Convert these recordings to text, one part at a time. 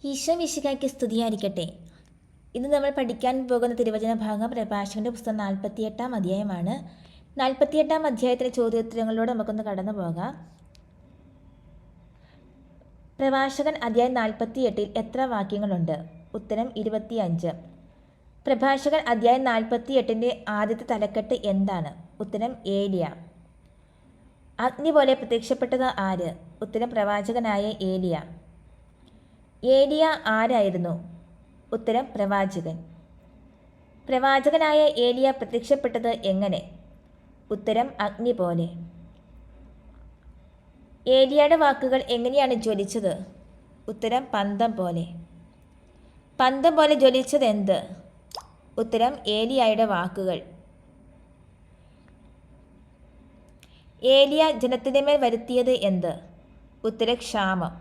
ഈശോ മിശിഹായ്ക്ക് സ്തുതിയായിരിക്കട്ടെ. ഇന്ന് നമ്മൾ പഠിക്കാൻ പോകുന്ന തിരുവചന ഭാഗം പ്രഭാഷകന്റെ പുസ്തകം 48-ാം അധ്യായമാണ്. 48-ാം അധ്യായത്തിലെ ചോദ്യോത്തരങ്ങളിലൂടെ നമുക്കൊന്ന് കടന്നു പോകാം. പ്രഭാഷകൻ അധ്യായം 48-ൽ എത്ര വാക്യങ്ങളുണ്ട്? ഉത്തരം 25. പ്രഭാഷകൻ അധ്യായം 48-ന്റെ ആദ്യത്തെ തലക്കെട്ട് എന്താണ്? ഉത്തരം ഏലിയ. അഗ്നി പോലെ പ്രത്യക്ഷപ്പെട്ടത് ആര്? ഉത്തരം പ്രവാചകനായ ഏലിയ. ഏലിയ ആരായിരുന്നു? ഉത്തരം പ്രവാചകൻ. പ്രവാചകനായ ഏലിയ പ്രത്യക്ഷപ്പെട്ടത് എങ്ങനെ? ഉത്തരം അഗ്നി പോലെ. ഏലിയയുടെ വാക്കുകൾ എങ്ങനെയാണ് ജ്വലിച്ചത്? ഉത്തരം പന്തം പോലെ. പന്തം പോലെ ജ്വലിച്ചത് എന്ത്? ഉത്തരം ഏലിയായുടെ വാക്കുകൾ. ഏലിയ ജനത്തിൻ്റെ മേൽ വരുത്തിയത് എന്ത്? ഉത്തരം ക്ഷാമം.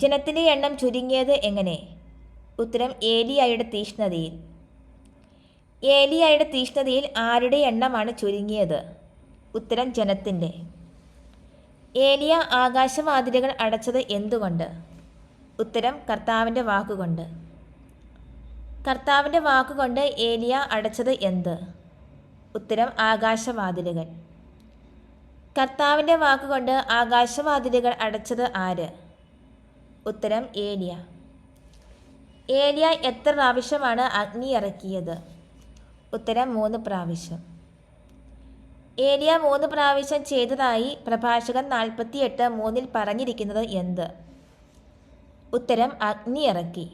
ജനത്തിൻ്റെ എണ്ണം ചുരുങ്ങിയത് എങ്ങനെ? ഉത്തരം ഏലിയായുടെ തീഷ്ണതയിൽ. ഏലിയായുടെ തീഷ്ണതയിൽ ആരുടെ എണ്ണമാണ് ചുരുങ്ങിയത്? ഉത്തരം ജനത്തിൻ്റെ. ഏലിയ ആകാശവാതിലുകൾ അടച്ചത് എന്തുകൊണ്ട്? ഉത്തരം കർത്താവിൻ്റെ വാക്കുകൊണ്ട്. കർത്താവിൻ്റെ വാക്കുകൊണ്ട് ഏലിയ അടച്ചത് എന്ത്? ഉത്തരം ആകാശവാതിലുകൾ. കർത്താവിൻ്റെ വാക്കുകൊണ്ട് ആകാശവാതിലുകൾ അടച്ചത് ആര്? ഉത്തരം ഏലിയ. ഏലിയ എത്ര പ്രാവശ്യമാണ് അഗ്നി ഇറക്കിയത്? ഉത്തരം 3 പ്രാവശ്യം. ഏലിയ 3 പ്രാവശ്യം ചെയ്തതായി പ്രഭാഷകൻ 48:3 പറഞ്ഞിരിക്കുന്നത് എന്ത്? ഉത്തരം അഗ്നി ഇറക്കി.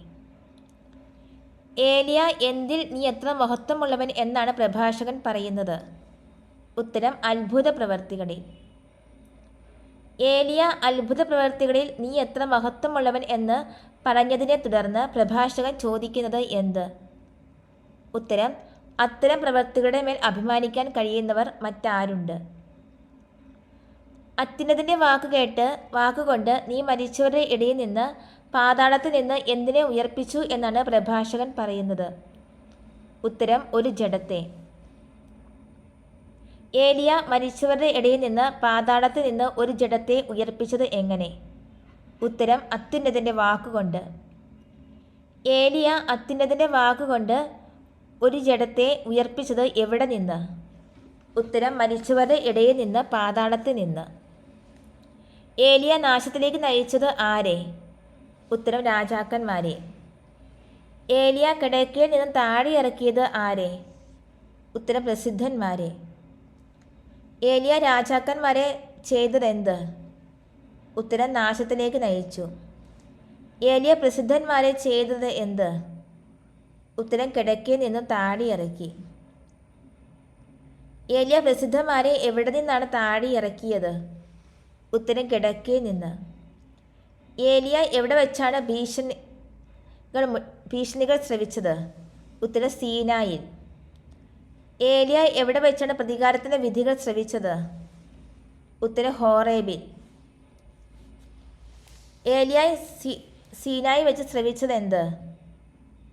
ഏലിയ എന്തിൽ നീ എത്ര മഹത്വമുള്ളവൻ എന്നാണ് പ്രഭാഷകൻ പറയുന്നത്? ഉത്തരം അത്ഭുത പ്രവർത്തികളിൽ. ഏലിയ അത്ഭുത പ്രവർത്തികളിൽ നീ എത്ര മഹത്വമുള്ളവൻ എന്ന് പറഞ്ഞതിനെ തുടർന്ന് പ്രഭാഷകൻ ചോദിക്കുന്നത് എന്ത്? ഉത്തരം അത്തരം പ്രവർത്തികളുടെ മേൽ അഭിമാനിക്കാൻ കഴിയുന്നവർ മറ്റാരുണ്ട്? അത്യുന്നതൻ്റെ വാക്കുകൊണ്ട് നീ മരിച്ചവരുടെ ഇടയിൽ നിന്ന് പാതാളത്തിൽ നിന്ന് എന്തിനെ ഉയർപ്പിച്ചു എന്നാണ് പ്രഭാഷകൻ പറയുന്നത്? ഉത്തരം ഒരു ജഡത്തെ. ഏലിയ മരിച്ചവരുടെ ഇടയിൽ നിന്ന് പാതാളത്തിൽ നിന്ന് ഒരു ജഡത്തെ ഉയർപ്പിച്ചത് എങ്ങനെ? ഉത്തരം അത്യുന്നതൻ്റെ വാക്കുകൊണ്ട്. ഏലിയ അത്യുന്നതൻ്റെ വാക്കുകൊണ്ട് ഒരു ജഡത്തെ ഉയർപ്പിച്ചത് എവിടെ നിന്ന്? ഉത്തരം മരിച്ചവരുടെ ഇടയിൽ നിന്ന് പാതാളത്തിൽ നിന്ന്. ഏലിയ നാശത്തിലേക്ക് നയിച്ചത് ആരെ? ഉത്തരം രാജാക്കന്മാരെ. ഏലിയ കിടക്കയിൽ നിന്ന് താഴെ ഇറക്കിയത് ആരെ? ഉത്തരം പ്രസിദ്ധന്മാരെ. ഏലിയ രാജാക്കന്മാരെ ചെയ്തതെന്ത്? ഉത്തരം നാശത്തിലേക്ക് നയിച്ചു. ഏലിയ പ്രസിദ്ധന്മാരെ ചെയ്തത് എന്ത്? ഉത്തരം കിടക്കയിൽ നിന്നും താഴെ ഇറക്കി. ഏലിയ പ്രസിദ്ധന്മാരെ എവിടെ നിന്നാണ് താഴെ ഇറക്കിയത്? ഉത്തരം കിടക്കയിൽ നിന്ന്. ഏലിയ എവിടെ വെച്ചാണ് ഭീഷണികൾ ശ്രവിച്ചത്? ഉത്തരം സീനായിൽ. ഏലിയ എവിടെ വെച്ചാണ് പ്രതികാരത്തിൻ്റെ വിധികൾ ശ്രവിച്ചത്? ഉത്തരം ഹോറേബിൽ. ഏലിയ സീനായി വെച്ച് ശ്രവിച്ചത് എന്ത്?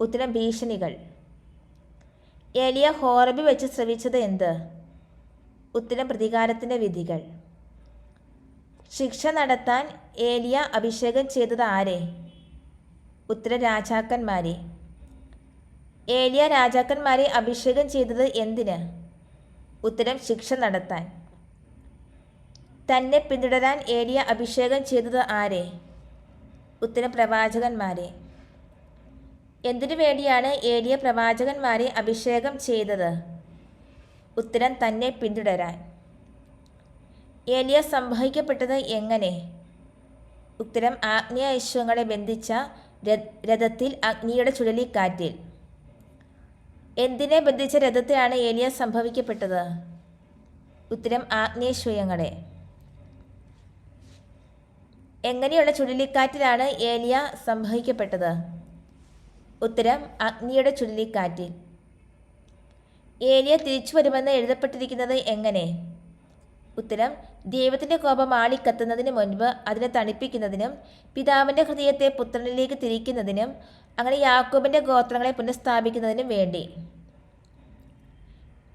ഉത്തരം ഭീഷണികൾ. ഏലിയ ഹോറബിൽ വെച്ച് ശ്രവിച്ചത് എന്ത്? ഉത്തരം പ്രതികാരത്തിൻ്റെ വിധികൾ. ശിക്ഷ നടത്താൻ ഏലിയ അഭിഷേകം ചെയ്തത് ആരെ? ഉത്തരം രാജാക്കന്മാരെ. ഏലിയ രാജാക്കന്മാരെ അഭിഷേകം ചെയ്തത് എന്തിന്? ഉത്തരം ശിക്ഷ നടത്താൻ. തന്നെ പിന്തുടരാൻ ഏലിയ അഭിഷേകം ചെയ്തത് ആരെ? ഉത്തരം പ്രവാചകന്മാരെ. എന്തിനു വേണ്ടിയാണ് ഏലിയ പ്രവാചകന്മാരെ അഭിഷേകം ചെയ്തത്? ഉത്തരം തന്നെ പിന്തുടരാൻ. ഏലിയ സംവഹിക്കപ്പെട്ടത് എങ്ങനെ? ഉത്തരം ആഗ്നേയ അശ്വങ്ങളെ ബന്ധിച്ച രഥത്തിൽ അഗ്നിയുടെ ചുഴലിക്കാറ്റിൽ. എന്തിനെ ബന്ധിച്ച രഥത്തെയാണ് ഏലിയ സംഭവിക്കപ്പെട്ടത്? ഉത്തരം ആഗ്നേയശ്വയങ്ങളെ. എങ്ങനെയുള്ള ചുഴലിക്കാറ്റിലാണ് ഏലിയ സംഭവിക്കപ്പെട്ടത്? ഉത്തരം അഗ്നിയുടെ ചുഴലിക്കാറ്റിൽ. ഏലിയ തിരിച്ചു വരുമെന്ന് എഴുതപ്പെട്ടിരിക്കുന്നത് എങ്ങനെ? ഉത്തരം ദൈവത്തിൻ്റെ കോപം ആളിക്കത്തുന്നതിന് മുൻപ് അതിനെ തണുപ്പിക്കുന്നതിനും പിതാവിൻ്റെ ഹൃദയത്തെ പുത്രനിലേക്ക് തിരിക്കുന്നതിനും അങ്ങനെ യാക്കോബിൻ്റെ ഗോത്രങ്ങളെ പുനഃസ്ഥാപിക്കുന്നതിനും വേണ്ടി.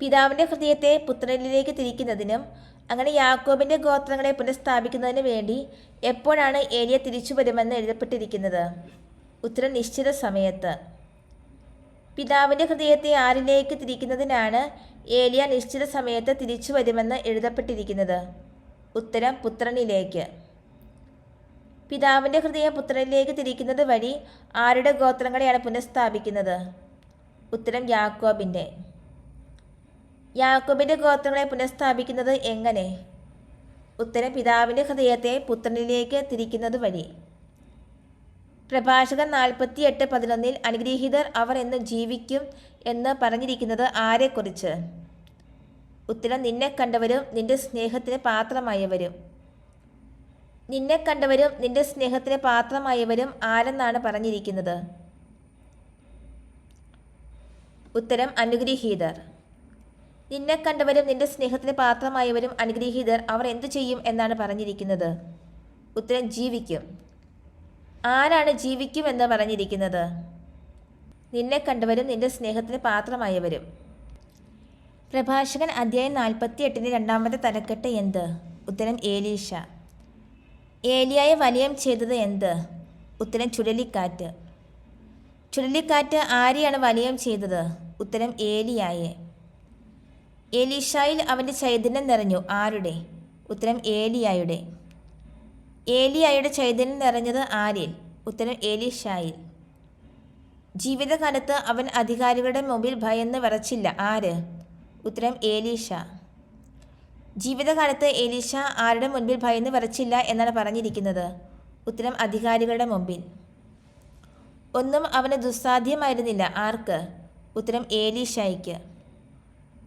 പിതാവിൻ്റെ ഹൃദയത്തെ പുത്രനിലേക്ക് തിരിക്കുന്നതിനും അങ്ങനെ യാക്കോബിൻ്റെ ഗോത്രങ്ങളെ പുനഃസ്ഥാപിക്കുന്നതിന് വേണ്ടി എപ്പോഴാണ് ഏലിയ തിരിച്ചു വരുമെന്ന് എഴുതപ്പെട്ടിരിക്കുന്നത്? ഉത്തരം നിശ്ചിത സമയത്ത്. പിതാവിൻ്റെ ഹൃദയത്തെ ആരിലേക്ക് തിരിക്കുന്നതിനാണ് ഏലിയ നിശ്ചിത സമയത്ത് തിരിച്ചു വരുമെന്ന് എഴുതപ്പെട്ടിരിക്കുന്നത്? ഉത്തരം പുത്രനിലേക്ക്. പിതാവിൻ്റെ ഹൃദയം പുത്രനിലേക്ക് തിരിക്കുന്നത് വഴി ആരുടെ ഗോത്രങ്ങളെയാണ് പുനഃസ്ഥാപിക്കുന്നത്? ഉത്തരം യാക്കോബിൻ്റെ. യാക്കോബിൻ്റെ ഗോത്രങ്ങളെ പുനഃസ്ഥാപിക്കുന്നത് എങ്ങനെ? ഉത്തരം പിതാവിൻ്റെ ഹൃദയത്തെ പുത്രനിലേക്ക് തിരിക്കുന്നത് വഴി. പ്രഭാഷകൻ 48:11 അനുഗ്രഹീതർ അവർ എന്ന് ജീവിക്കും എന്ന് പറഞ്ഞിരിക്കുന്നത് ആരെക്കുറിച്ച്? ഉത്തരം നിന്നെ കണ്ടവരും നിന്റെ സ്നേഹത്തിന് പാത്രമായവരും. നിന്നെ കണ്ടവരും നിന്റെ സ്നേഹത്തിന് പാത്രമായവരും ആരെന്നാണ് പറഞ്ഞിരിക്കുന്നത്? ഉത്തരം അനുഗ്രഹീതർ. നിന്നെ കണ്ടവരും നിന്റെ സ്നേഹത്തിന് പാത്രമായവരും അനുഗ്രഹീതർ അവർ എന്തു ചെയ്യും എന്നാണ് പറഞ്ഞിരിക്കുന്നത്? ഉത്തരം ജീവിക്കും. ആരാണ് ജീവിക്കും എന്ന് പറഞ്ഞിരിക്കുന്നത്? നിന്നെ കണ്ടവരും നിന്റെ സ്നേഹത്തിന് പാത്രമായവരും. പ്രഭാഷകൻ അധ്യായം 48 രണ്ടാമത്തെ തലക്കെട്ട് എന്ത്? ഉത്തരം ഏലീഷ. ഏലിയായെ വലയം ചെയ്തത് എന്ത്? ഉത്തരം ചുഴലിക്കാറ്റ്. ചുഴലിക്കാറ്റ് ആരെയാണ് വലയം ചെയ്തത്? ഉത്തരം ഏലിയായെ. ഏലീഷായിൽ അവൻ്റെ ചൈതന്യം നിറഞ്ഞു. ആരുടെ? ഉത്തരം ഏലിയായുടെ. ഏലിയായുടെ ചൈതന്യം നിറഞ്ഞത് ആരിൽ? ഉത്തരം ഏലീഷായിൽ. ജീവിതകാലത്ത് അവൻ അധികാരികളുടെ മുമ്പിൽ ഭയന്ന് വിറച്ചില്ല. ആര്? ഉത്തരം ഏലീഷ. ജീവിതകാലത്ത് ഏലീഷ ആരുടെ മുൻപിൽ ഭയന്ന് വിറച്ചില്ല എന്നാണ് പറഞ്ഞിരിക്കുന്നത്? ഉത്തരം അധികാരികളുടെ മുമ്പിൽ. ഒന്നും അവന് ദുസ്സാധ്യമായിരുന്നില്ല. ആർക്ക്? ഉത്തരം ഏലീഷായ്ക്ക്.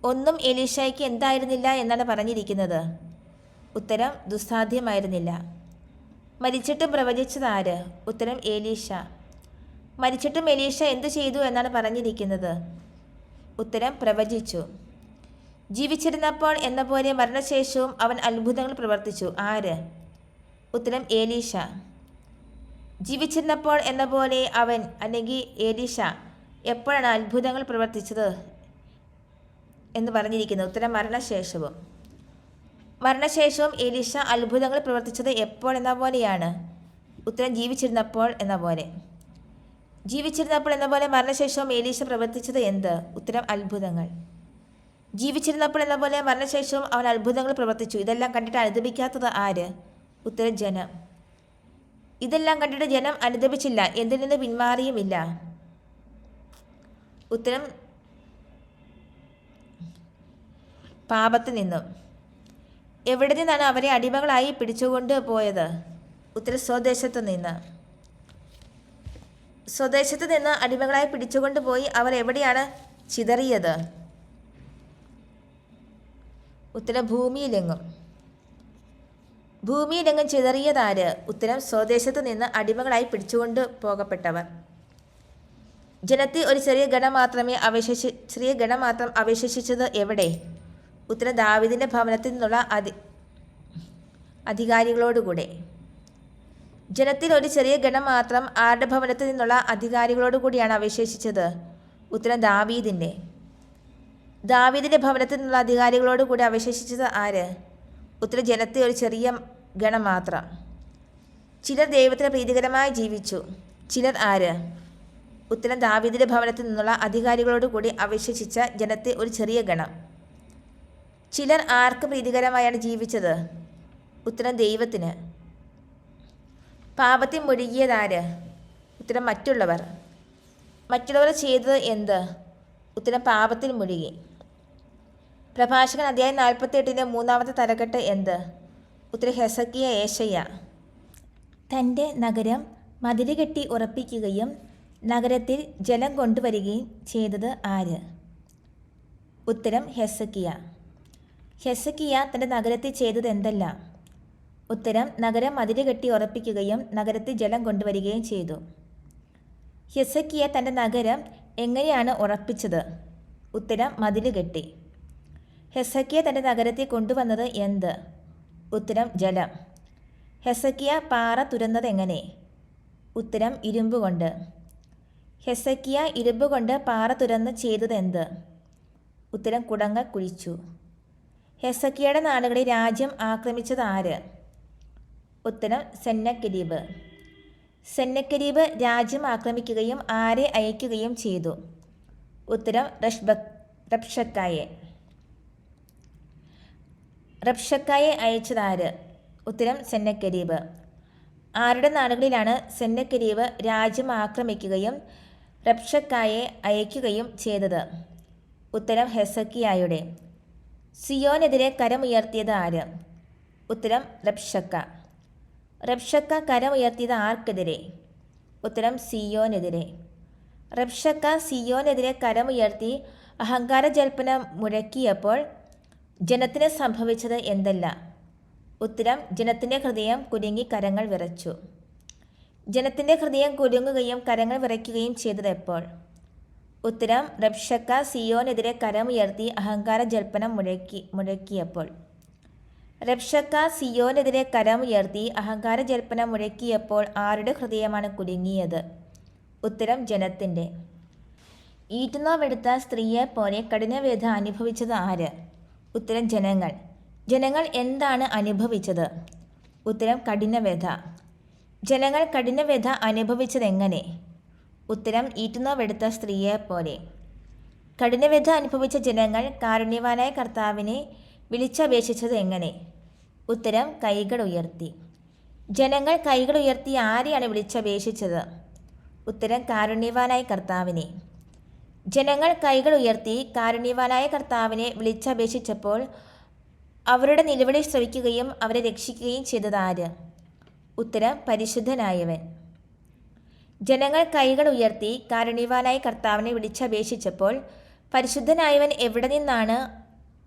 ഒന്നും ഏലീഷായ്ക്ക് എന്തായിരുന്നില്ല എന്നാണ് പറഞ്ഞിരിക്കുന്നത്? ഉത്തരം ദുസ്സാധ്യമായിരുന്നില്ല. മരിച്ചിട്ടും പ്രവചിച്ചത് ആര്? ഉത്തരം ഏലീഷ. മരിച്ചിട്ടും എലീഷ എന്തു ചെയ്തു എന്നാണ് പറഞ്ഞിരിക്കുന്നത്? ഉത്തരം പ്രവചിച്ചു. ജീവിച്ചിരുന്നപ്പോൾ എന്ന പോലെ മരണശേഷവും അവൻ അത്ഭുതങ്ങൾ പ്രവർത്തിച്ചു. ആര്? ഉത്തരം ഏലീഷ. ജീവിച്ചിരുന്നപ്പോൾ എന്ന പോലെ അവൻ അല്ലെങ്കിൽ ഏലീഷ എപ്പോഴാണ് അത്ഭുതങ്ങൾ പ്രവർത്തിച്ചത് എന്ന് പറഞ്ഞിരിക്കുന്നത്? ഉത്തരം മരണശേഷവും. മരണശേഷവും എലീഷ അത്ഭുതങ്ങൾ പ്രവർത്തിച്ചത് എപ്പോൾ എന്ന പോലെയാണ്? ഉത്തരം ജീവിച്ചിരുന്നപ്പോൾ എന്ന പോലെ. ജീവിച്ചിരുന്നപ്പോൾ എന്ന പോലെ മരണശേഷവും എലീഷ പ്രവർത്തിച്ചത് എന്ത്? ഉത്തരം അത്ഭുതങ്ങൾ. ജീവിച്ചിരുന്നപ്പോൾ എന്ന പോലെ മരണശേഷവും അവൻ അത്ഭുതങ്ങൾ പ്രവർത്തിച്ചു. ഇതെല്ലാം കണ്ടിട്ട് അനുദപിക്കാത്തത് ആര്? ഉത്തരം ജനം. ഇതെല്ലാം കണ്ടിട്ട് ജനം അനുദപിച്ചില്ല, എന്തിൽ നിന്ന് പിന്മാറിയുമില്ല. ഉത്തരം പാപത്തിൽ നിന്നും. എവിടെ നിന്നാണ് അവരെ അടിമകളായി പിടിച്ചുകൊണ്ട് പോയത്? ഉത്തരം സ്വദേശത്തു നിന്ന്. സ്വദേശത്ത് നിന്ന് അടിമകളായി പിടിച്ചുകൊണ്ട് പോയി അവർ എവിടെയാണ് ചിതറിയത്? ഉത്തരം ഭൂമിയിലെങ്ങും. ഭൂമിയിലെങ്ങും ചിതറിയതാര്? ഉത്തരം സ്വദേശത്ത് നിന്ന് അടിമകളായി പിടിച്ചുകൊണ്ട് പോകപ്പെട്ടവർ. ജനത്തിൽ ഒരു ചെറിയ ഗണം മാത്രം അവശേഷിച്ചത് എവിടെ? ഉത്തരം ദാവീദിൻ്റെ ഭവനത്തിൽ നിന്നുള്ള അധികാരികളോടുകൂടെ. ജനത്തിൽ ഒരു ചെറിയ ഗണം മാത്രം ആരുടെ ഭവനത്തിൽ നിന്നുള്ള അധികാരികളോടുകൂടിയാണ് അവശേഷിച്ചത്? ഉത്തരം ദാവീദിൻ്റെ. ദാവീദിൻ്റെ ഭവനത്തിൽ നിന്നുള്ള അധികാരികളോടുകൂടി അവശേഷിച്ചത് ആര്? ഉത്തരം ജനത്തിൽ ഒരു ചെറിയ ഗണം മാത്രം. ചിലർ ദൈവത്തിന് പ്രീതികരമായി ജീവിച്ചു. ചിലർ ആര്? ഉത്തരം ദാവീദിൻ്റെ ഭവനത്തിൽ നിന്നുള്ള അധികാരികളോടുകൂടി അവശേഷിച്ച ജനത്തിൽ ഒരു ചെറിയ ഗണം. ചിലർ ആർക്ക് പ്രീതികരമായാണ് ജീവിച്ചത്? ഉത്തരം ദൈവത്തിന്. പാപത്തിൽ മുഴുകിയതാര്? ഉത്തരം മറ്റുള്ളവർ. മറ്റുള്ളവർ ചെയ്തത് എന്ത്? ഉത്തരം പാപത്തിൽ മുഴുകി. പ്രഭാഷകൻ അധ്യായം 48 മൂന്നാമത്തെ തലക്കെട്ട് എന്ത്? ഉത്തരം ഹെസക്കിയ ഏശയ്യ. തൻ്റെ നഗരം മതില് കെട്ടി ഉറപ്പിക്കുകയും നഗരത്തിൽ ജലം കൊണ്ടുവരികയും ചെയ്തത് ആര്? ഉത്തരം ഹെസക്കിയ. ഹെസക്കിയ തൻ്റെ നഗരത്തിൽ ചെയ്തത് എന്തെല്ലാം? ഉത്തരം നഗരം മതില് കെട്ടി ഉറപ്പിക്കുകയും നഗരത്തിൽ ജലം കൊണ്ടുവരികയും ചെയ്തു. ഹെസക്കിയ തൻ്റെ നഗരം എങ്ങനെയാണ് ഉറപ്പിച്ചത്? ഉത്തരം മതില് കെട്ടി. ഹെസക്കിയ തൻ്റെ നഗരത്തിൽ കൊണ്ടുവന്നത് എന്ത്? ഉത്തരം ജലം. ഹെസക്കിയ പാറ തുരന്നത് എങ്ങനെ? ഉത്തരം ഇരുമ്പ് കൊണ്ട്. ഹെസക്കിയ ഇരുമ്പ് കൊണ്ട് പാറ തുരന്ന് ചെയ്തത് എന്ത്? ഉത്തരം കുടങ്ങൾ കുഴിച്ചു. ഹെസക്കിയയുടെ നാടുകളിൽ രാജ്യം ആക്രമിച്ചത് ആര്? ഉത്തരം സെന്നക്കെരീബ്. സെന്നക്കെരീബ് രാജ്യം ആക്രമിക്കുകയും ആരെ അയക്കുകയും ചെയ്തു? ഉത്തരം റബ്ഷക്കായെ. റബ്ഷക്കായെ അയച്ചതാര്? ഉത്തരം സെന്നക്കെരീബ്. ആരുടെ നാടുകളിലാണ് സെന്നക്കെരീബ് രാജ്യം ആക്രമിക്കുകയും റബ്ഷക്കായെ അയക്കുകയും ചെയ്തത്? ഉത്തരം ഹെസക്കിയായുടെ. സിയോനെതിരെ കരമുയർത്തിയത് ആര്? ഉത്തരം റബ്ഷക്ക. റബ്ഷക്ക കരമുയർത്തിയത് ആർക്കെതിരെ? ഉത്തരം സിയോനെതിരെ. റബ്ഷക്ക സിയോനെതിരെ കരമുയർത്തി അഹങ്കാര ജൽപ്പന മുഴക്കിയപ്പോൾ ജനത്തിന് സംഭവിച്ചത് എന്തല്ല? ഉത്തരം ജനത്തിൻ്റെ ഹൃദയം കുലുങ്ങി കരങ്ങൾ വിറച്ചു. ജനത്തിൻ്റെ ഹൃദയം കുലുങ്ങുകയും കരങ്ങൾ വിറയ്ക്കുകയും ചെയ്തത് എപ്പോൾ? ഉത്തരം റബ്ഷക്ക സിയോനെതിരെ കരമുയർത്തി അഹങ്കാര ജൽപ്പനം മുഴക്കിയപ്പോൾ. റബ്ഷക്ക സിയോനെതിരെ കരമുയർത്തി അഹങ്കാര ജൽപ്പനം മുഴക്കിയപ്പോൾ ആരുടെ ഹൃദയമാണ് കുലുങ്ങിയത്? ഉത്തരം ജനത്തിൻ്റെ. ഈറ്റുനോവെടുത്ത സ്ത്രീയെപ്പോലെ കഠിനവേദ അനുഭവിച്ചത് ആര്? ഉത്തരം ജനങ്ങൾ. ജനങ്ങൾ എന്താണ് അനുഭവിച്ചത്? ഉത്തരം കഠിനവേദ. ജനങ്ങൾ കഠിനവേദ അനുഭവിച്ചതെങ്ങനെ? ഉത്തരം ഈറ്റുനോവെടുത്ത സ്ത്രീയെപ്പോലെ. കഠിനവേദ അനുഭവിച്ച ജനങ്ങൾ കാരുണ്യവാനായ കർത്താവിനെ വിളിച്ചപേക്ഷിച്ചത് എങ്ങനെ? ഉത്തരം കൈകൾ ഉയർത്തി. ജനങ്ങൾ കൈകൾ ഉയർത്തി ആരെയാണ് വിളിച്ചപേക്ഷിച്ചത്? ഉത്തരം കാരുണ്യവാനായ കർത്താവിനെ. ജനങ്ങൾ കൈകൾ ഉയർത്തി കാരുണ്യവാനായ കർത്താവിനെ വിളിച്ചപേക്ഷിച്ചപ്പോൾ അവരുടെ നിലവിളി ശ്രവിക്കുകയും അവരെ രക്ഷിക്കുകയും ചെയ്തത് ആര്? ഉത്തരം പരിശുദ്ധനായവൻ. ജനങ്ങൾ കൈകൾ ഉയർത്തി കാരുണ്യവാനായ കർത്താവിനെ വിളിച്ചപേക്ഷിച്ചപ്പോൾ പരിശുദ്ധനായവൻ എവിടെ നിന്നാണ്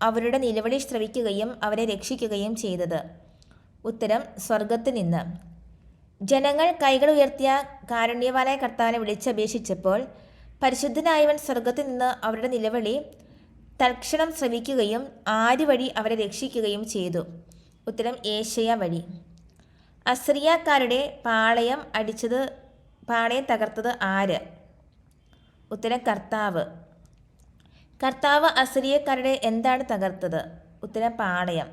അവരുടെ നിലവിളി ശ്രവിക്കുകയും അവരെ രക്ഷിക്കുകയും ചെയ്തത്? ഉത്തരം സ്വർഗത്തിൽ നിന്ന്. ജനങ്ങൾ കൈകൾ ഉയർത്തിയ കാരുണ്യവാനായ കർത്താവിനെ വിളിച്ചപേക്ഷിച്ചപ്പോൾ പരിശുദ്ധനായവൻ സ്വർഗത്തിൽ നിന്ന് അവരുടെ നിലവിളി തൽക്ഷണം ശ്രവിക്കുകയും ആര് വഴി അവരെ രക്ഷിക്കുകയും ചെയ്തു? ഉത്തരം ഏശയ്യാ വഴി. അസിറിയക്കാരുടെ പാളയം തകർത്തത് ആര്? ഉത്തരം കർത്താവ്. കർത്താവ് അസിറിയക്കാരുടെ എന്താണ് തകർത്തത്? ഉത്തരം പാളയം.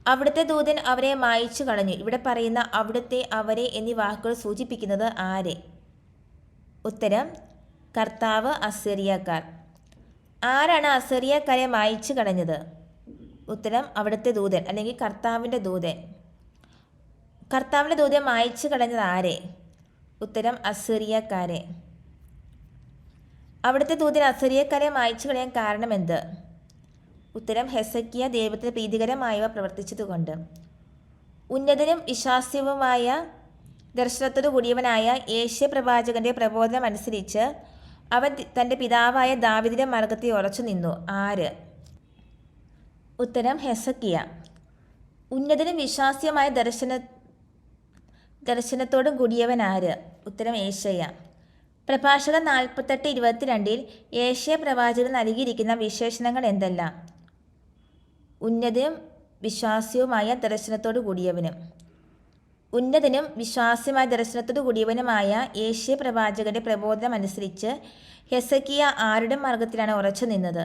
അവിടുത്തെ ദൂതൻ അവരെ മായ്ച്ചു കളഞ്ഞു. ഇവിടെ പറയുന്ന അവിടുത്തെ, അവരെ എന്നീ വാക്കുകൾ സൂചിപ്പിക്കുന്നത് ആരെ? ഉത്തരം കർത്താവ്, അസിറിയക്കാർ. ആരാണ് അസിറിയക്കാരെ മായ്ച്ചു കളഞ്ഞത്? ഉത്തരം അവിടുത്തെ ദൂതൻ അല്ലെങ്കിൽ കർത്താവിൻ്റെ ദൂതൻ. കർത്താവിൻ്റെ ദൂതൻ മായ്ച്ചു കളഞ്ഞത് ആരെ? ഉത്തരം അസിറിയക്കാരെ. അവിടുത്തെ ദൂതൻ അസിറിയക്കാരെ മായ്ച്ചു കളയാൻ കാരണമെന്ത്? ഉത്തരം ഹെസക്കിയ ദൈവത്തിന് പ്രീതികരമായവ പ്രവർത്തിച്ചതുകൊണ്ട്. ഉന്നതനും വിശ്വാസ്യവുമായ ദർശനത്തോടു കൂടിയവനായ യേശയ്യാ പ്രവാചകന്റെ പ്രബോധനം അനുസരിച്ച് അവൻ തൻ്റെ പിതാവായ ദാവീദിന്റെ മാർഗത്തിൽ ഉറച്ചു നിന്നു. ആര്? ഉത്തരം ഹെസക്കിയ. ഉന്നതനും വിശ്വാസ്യമായ ദർശനത്തോടും കൂടിയവൻ ആര്? ഉത്തരം യേശയ്യാ. പ്രഭാഷകൻ 48:22 യേശയ്യാ പ്രവാചകൻ നൽകിയിരിക്കുന്ന വിശേഷണങ്ങൾ എന്തെല്ലാം? ഉന്നതനും വിശ്വാസ്യവുമായ ദർശനത്തോടു കൂടിയവനും. ഉന്നതനും വിശ്വാസ്യമായ ദർശനത്തോടു കൂടിയവനുമായ യേശയ്യാ പ്രവാചകന്റെ പ്രബോധനം അനുസരിച്ച് ഹെസക്കിയ ആരുടെ മാർഗത്തിലാണ് ഉറച്ചു നിന്നത്?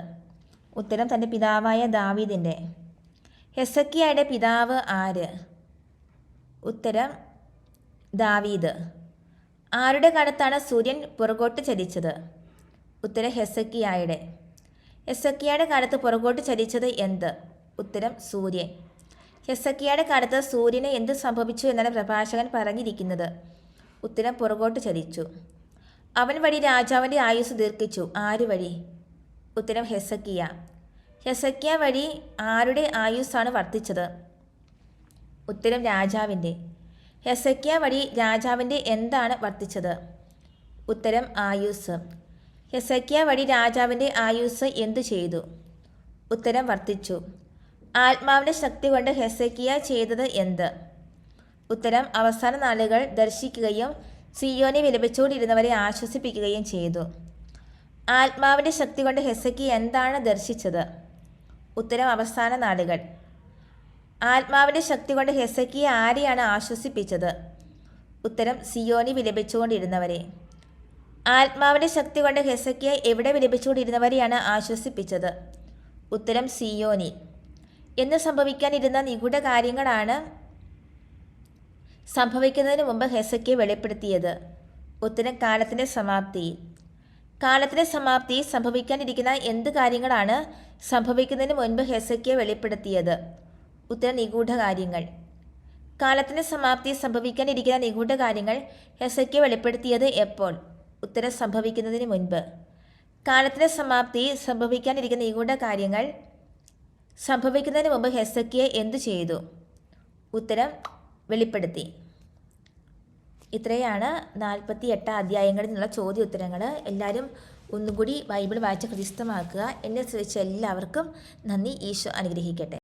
ഉത്തരം തൻ്റെ പിതാവായ ദാവീദിൻ്റെ. ഹെസക്കിയയുടെ പിതാവ് ആര്? ഉത്തരം ദാവീദ്. ആരുടെ കാലത്താണ് സൂര്യൻ പുറകോട്ട് ചലിച്ചത്? ഉത്തരം ഹെസക്കിയായുടെ. ഹെസക്കിയയുടെ കാലത്ത് പുറകോട്ട് ചലിച്ചത് എന്ത്? ഉത്തരം സൂര്യൻ. ഹെസക്കിയയുടെ കാലത്ത് സൂര്യന് എന്ത് സംഭവിച്ചു എന്നാണ് പ്രഭാഷകൻ പറഞ്ഞിരിക്കുന്നത്? ഉത്തരം പുറകോട്ട് ചലിച്ചു. അവൻ വഴി രാജാവിൻ്റെ ആയുസ് ദീർഘിച്ചു. ആര് വഴി? ഉത്തരം ഹെസക്കിയ. ഹെസക്കിയ വഴി ആരുടെ ആയുസ്സാണ് വർദ്ധിച്ചത്? ഉത്തരം രാജാവിൻ്റെ. ഹെസക്കിയ വഴി രാജാവിൻ്റെ എന്താണ് വർദ്ധിച്ചത്? ഉത്തരം ആയുസ്. ഹെസക്കിയ വഴി രാജാവിൻ്റെ ആയുസ് എന്തു ചെയ്തു? ഉത്തരം വർദ്ധിച്ചു. ആത്മാവിൻ്റെ ശക്തി കൊണ്ട് ഹെസക്കിയ ചെയ്തത് എന്ത്? ഉത്തരം അവസാന നാളുകൾ ദർശിക്കുകയും സിയോനെ വിലപിച്ചുകൊണ്ടിരുന്നവരെ ആശ്വസിപ്പിക്കുകയും ചെയ്തു. ആത്മാവിൻ്റെ ശക്തി കൊണ്ട് ഹെസക്കിയ എന്താണ് ദർശിച്ചത്? ഉത്തരം അവസാന നാളുകൾ. ആത്മാവിൻ്റെ ശക്തി കൊണ്ട് ഹെസക്കിയ ആരെയാണ് ആശ്വസിപ്പിച്ചത്? ഉത്തരം സിയോനി വിലപിച്ചുകൊണ്ടിരുന്നവരെ. ആത്മാവിൻ്റെ ശക്തി കൊണ്ട് ഹെസക്കിയ എവിടെ വിലപിച്ചുകൊണ്ടിരുന്നവരെയാണ് ആശ്വസിപ്പിച്ചത്? ഉത്തരം സിയോനി. എന്ന് സംഭവിക്കാനിരുന്ന നിഗൂഢ കാര്യങ്ങളാണ് സംഭവിക്കുന്നതിന് മുമ്പ് ഹെസക്കിയ വെളിപ്പെടുത്തിയത്? ഉത്തരം കാലത്തിൻ്റെ സമാപ്തി. കാലത്തിൻ്റെ സമാപ്തി സംഭവിക്കാനിരിക്കുന്ന എന്ത് കാര്യങ്ങളാണ് സംഭവിക്കുന്നതിന് മുൻപ് ഹെസക്കിയ വെളിപ്പെടുത്തിയത്? ഉത്തരം നിഗൂഢ കാര്യങ്ങൾ. കാലത്തിൻ്റെ സമാപ്തി സംഭവിക്കാനിരിക്കുന്ന നിഗൂഢ കാര്യങ്ങൾ ഹെസക്കിയ വെളിപ്പെടുത്തിയത് എപ്പോൾ? ഉത്തരം സംഭവിക്കുന്നതിന് മുൻപ്. കാലത്തിൻ്റെ സമാപ്തി സംഭവിക്കാനിരിക്കുന്ന നിഗൂഢ കാര്യങ്ങൾ സംഭവിക്കുന്നതിന് മുമ്പ് ഹെസക്കിയ എന്തു ചെയ്തു? ഉത്തരം വെളിപ്പെടുത്തി. ഇത്രയാണ് 48 അധ്യായങ്ങളിൽ നിന്നുള്ള ചോദ്യോത്തരങ്ങൾ. എല്ലാവരും ഒന്നുകൂടി ബൈബിൾ വായിച്ച് ഹൃദിസ്ഥമാക്കുക. എന്നെ ശ്രദ്ധിച്ച എല്ലാവർക്കും നന്ദി. ഈശോ അനുഗ്രഹിക്കട്ടെ.